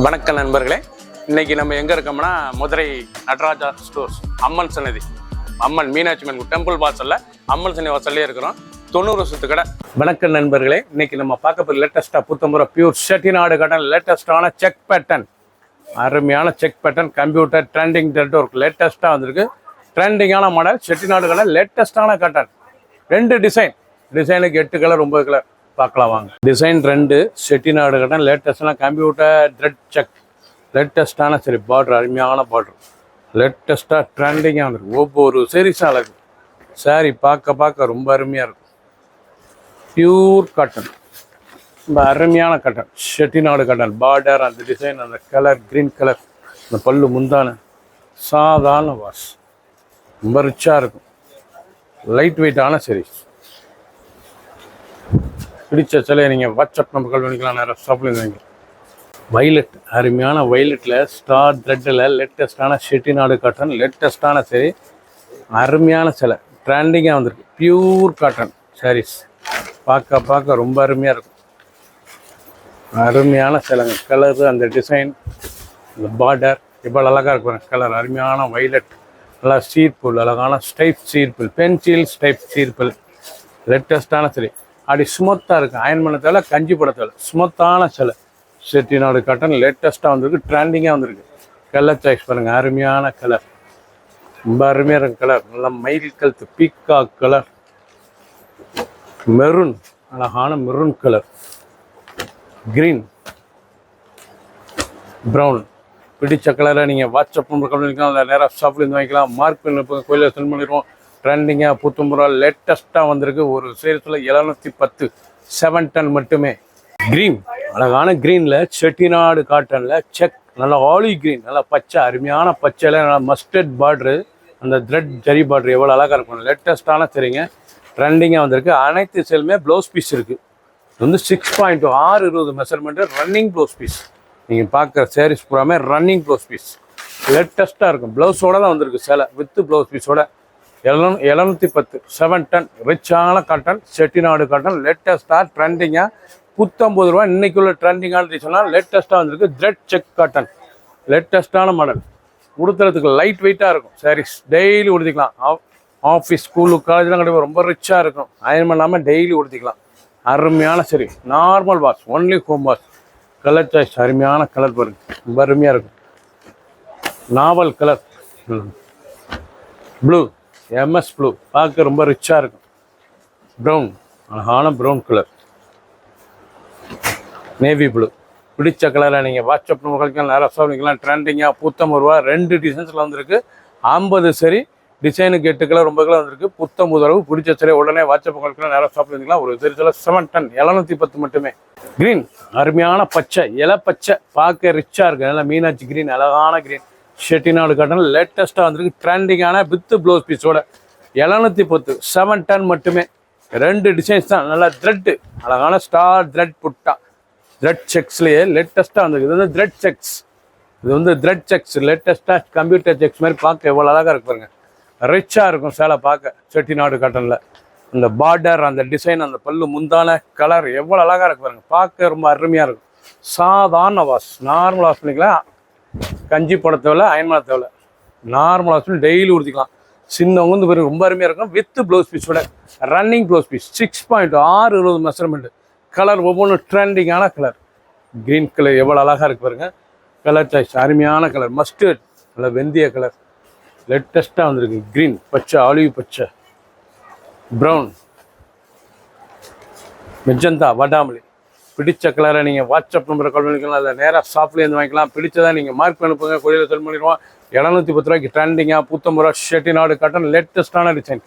வணக்கம் நண்பர்களே, இன்னைக்கு நம்ம எங்க இருக்கோம்னா மதுரை நடராஜா ஸ்டோர்ஸ் அம்மன் சன்னதி, அம்மன் மீனாட்சி அம்மன் டெம்பிள் வாசல்ல அம்மன் சன்னதி வாசல்லே இருக்கிறோம். 90 வருஷத்து கடை. வணக்கம் நண்பர்களே, இன்னைக்கு நம்ம பார்க்க போகிற லேட்டஸ்டா புத்தம்புற பியூர் செட்டிநாடு காட்டன் லேட்டஸ்டான செக் பேட்டர்ன், அருமையான check pattern, computer trending thread work லேட்டஸ்டா வந்திருக்கு. ட்ரெண்டிங்கான மாடல் செட்டிநாடு காட்டன் லேட்டஸ்டான காட்டன். 2 டிசைனுக்கு 8 கலர் 9 கலர் பார்க்கலாம் வாங்க. டிசைன் 2 செட்டிநாடு கட்டன் லேட்டஸ்டான கம்ப்யூட்டர் த்ரெட் செக் லேட்டஸ்டான சரி பார்டர், அருமையான பார்டர், லேட்டஸ்ட்டாக ட்ரெண்டிங்காக வந்துருக்கு. ஒவ்வொரு சீரீஸும் அழகு. சாரி பார்க்க ரொம்ப அருமையாக இருக்கும். பியூர் காட்டன், ரொம்ப அருமையான காட்டன் செட்டிநாடு காட்டன். பார்டர், அந்த டிசைன், அந்த கலர் க்ரீன் கலர், அந்த பல்லு முந்தான சாதாரண வாஷ், ரொம்ப ரிச்சாக இருக்கும். லைட் வெயிட்டான சீரீஸ். பிடிச்ச சிலையை நீங்கள் வாட்ஸ்அப் நம்பர்கள் பண்ணிக்கலாம். நேரம் ஷாப்லேருந்து வாங்கி. வைலட், அருமையான வைலட்டில் ஸ்டார் த்ரெட்டில் லேட்டஸ்டான செட்டிநாடு காட்டன் லேட்டஸ்டான சரி, அருமையான சிலை, ட்ரெண்டிங்காக வந்திருக்கு. பியூர் காட்டன் சாரீஸ் பார்க்க ரொம்ப அருமையாக இருக்கும். அருமையான சிலைங்க. கலரு, அந்த டிசைன், அந்த பார்டர் இவ்வளோ அழகாக இருக்கும். கலர் அருமையான வைலட், நல்லா சீர்புல், அழகான ஸ்டைப் சீர்புல், பென்சில் ஸ்டைப் சீர்புல், லேட்டஸ்டான சிலை. அப்படி ஸ்மூத்தாக இருக்குது. அயன் பண்ண தேவை, கஞ்சி போட தேவை. ஸ்மூத்தான சிலை செட்டிநாடு காட்டன் லேட்டஸ்ட்டாக வந்திருக்கு. ட்ரெண்டிங்காக வந்திருக்கு. கலர் சாய்ஸ் பாருங்கள், அருமையான கலர், ரொம்ப அருமையாக இருக்கும். கலர் நல்லா மயில் கழுத்து பீக்காக் கலர், மெரூன், அழகான மெரூன் கலர், க்ரீன், ப்ரௌன். பிடிச்ச கலரை நீங்கள் வாட்ஸ்அப் நம்பர் பண்ணிக்கலாம், இல்லை நேராக ஷாப்லேருந்து வாங்கிக்கலாம். மார்க் பண்ணி கோயிலில் சென்ட் பண்ணிடுவோம். ட்ரெண்டிங்காக புத்தும்புறா லேட்டஸ்ட்டாக வந்திருக்கு. ஒரு சேரத்தில் 710 710 மட்டுமே. க்ரீன், அழகான க்ரீனில் செட்டிநாடு காட்டனில் செக், நல்லா ஆலிவ் க்ரீன், நல்லா பச்சை, அருமையான பச்சையில் நல்லா மஸ்டர்ட் பார்ட்ரு, அந்த த்ரெட் ஜரி பார்ட்ரு எவ்வளோ அழகாக இருக்கும். லேட்டஸ்ட்டான சரிங்க, ட்ரெண்டிங்காக வந்திருக்கு. அனைத்து சேலுமே ப்ளவுஸ் பீஸ் இருக்குது. இது வந்து 6.620 மெஷர்மெண்ட்டு ரன்னிங் ப்ளவுஸ் பீஸ். நீங்கள் பார்க்குற சாரீஸ் பூராமே ரன்னிங் ப்ளவுஸ் பீஸ் லேட்டஸ்ட்டாக இருக்கும். ப்ளவுஸோடு தான் வந்திருக்கு சேலை, வித்து ப்ளவுஸ் பீஸோட. 710 710 ரிச்சான காட்டன் செட்டிநாடு காட்டன் லேட்டஸ்ட்டாக ட்ரெண்டிங்காக ₹50. இன்னைக்குள்ள ட்ரெண்டிங்கான சொன்னால் லேட்டஸ்ட்டாக வந்திருக்கு. த்ரெட் செக் காட்டன் லேட்டஸ்ட்டான மாடல். உடுத்துறதுக்கு லைட் வெயிட்டாக இருக்கும். சாரீஸ் டெய்லி உடுத்திக்கலாம். ஆஃபீஸ், ஸ்கூலு, காலேஜ்லாம் கிடையாது. ரொம்ப ரிச்சாக இருக்கும். அயன் பண்ணாமல் டெய்லி உடுத்திக்கலாம். அருமையான சரி, normal wash, only home wash. Colour choice அருமையான கலர் பாருங்க, ரொம்ப அருமையாக இருக்கும். நாவல் கலர் ப்ளூ, MS ப்ளூ, பார்க்க ரொம்ப ரிச்சாக இருக்கும். ப்ரௌன், அழகான ப்ரௌன் கலர், நேவி ப்ளூ. பிடிச்ச கலரை நீங்கள் வாட்ஸ்அப் நம்பர்களுக்கு நேராக பண்ணிக்கலாம். ட்ரெண்டிங்காக ₹50. 2 டிசைன்ஸில் வந்திருக்கு. 50 சரி, டிசைனுக்கு 8 கலர் 9 கலர் வந்திருக்கு. ₹50. பிடிச்ச சரி உடனே வாட்ஸ்அப் நம்பர்களுக்கு நேராக பண்ணிக்கலாம். ஒரு சரிசில் 710 710 மட்டுமே. க்ரீன், அருமையான பச்சை, இலை பச்சை, பார்க்க ரிச்சாக இருக்குது. நல்லா மீனாட்சி க்ரீன், அழகான க்ரீன் செட்டிநாடு காட்டன் லேட்டஸ்ட்டாக வந்திருக்கு. ட்ரெண்டிங்கான வித்து ப்ளவுஸ் பீஸோட 710 710 மட்டுமே. 2 டிசைன்ஸ் தான். நல்லா த்ரெட்டு, அழகான ஸ்டார் த்ரெட் புட்டா, த்ரெட் செக்ஸ்லேயே லேட்டஸ்ட்டாக வந்திருக்கு. இது வந்து த்ரெட் செக்ஸ், இது வந்து த்ரெட் செக்ஸ் லேட்டஸ்ட்டாக கம்ப்யூட்டர் செக்ஸ் மாதிரி பார்க்க எவ்வளோ அழகாக இருக்கு பாருங்க. ரிச்சாக இருக்கும் சேலை பார்க்க செட்டிநாடு காட்டனில். அந்த பார்டர், அந்த டிசைன், அந்த பல்லு முந்தான கலர் எவ்வளோ அழகாக இருக்கு பாருங்க. பார்க்க ரொம்ப அருமையாக இருக்கும். சாதாரண வாஷ், நார்மல் வாஷ் பண்ணிக்கலாம். கஞ்சி போட தேவை, அயன் பண்ண தேவை. நார்மல் வாஷ் பண்ணி டெய்லி உடுத்திக்கலாம். சின்னவங்க வந்து ரொம்ப அருமையாக இருக்கும். வித் ப்ளவுஸ் பீஸோட running blouse piece. 6.620 measurement. Colour ஒவ்வொன்றும் ட்ரெண்டிங்கான கலர். க்ரீன் கலர் எவ்வளோ அழகாக இருக்கு பாருங்க. கலர் சாய்ஸ் அருமையான கலர். மஸ்டர்ட், நல்ல வெந்தய கலர் லேட்டஸ்ட்டாக வந்திருக்கு. க்ரீன், பச்சை, ஆலிவ் பச்சை, ப்ரௌன், மெஜந்தா, வடாமலி. பிடிச்ச கலரை நீங்கள் வாட்ஸ்அப் நம்பரை கால் பண்ணிக்கலாம், இல்லை நேராக ஷாப்லேருந்து வாங்கிக்கலாம். பிடிச்சதான் நீங்கள் மார்க் பண்ணுங்க, கோயிலில் செல் பண்ணிடுவோம். ₹710 ட்ரெண்டிங்காக ₹50 செட்டிநாடு காட்டன் லேட்டஸ்ட்டான டிசைன்.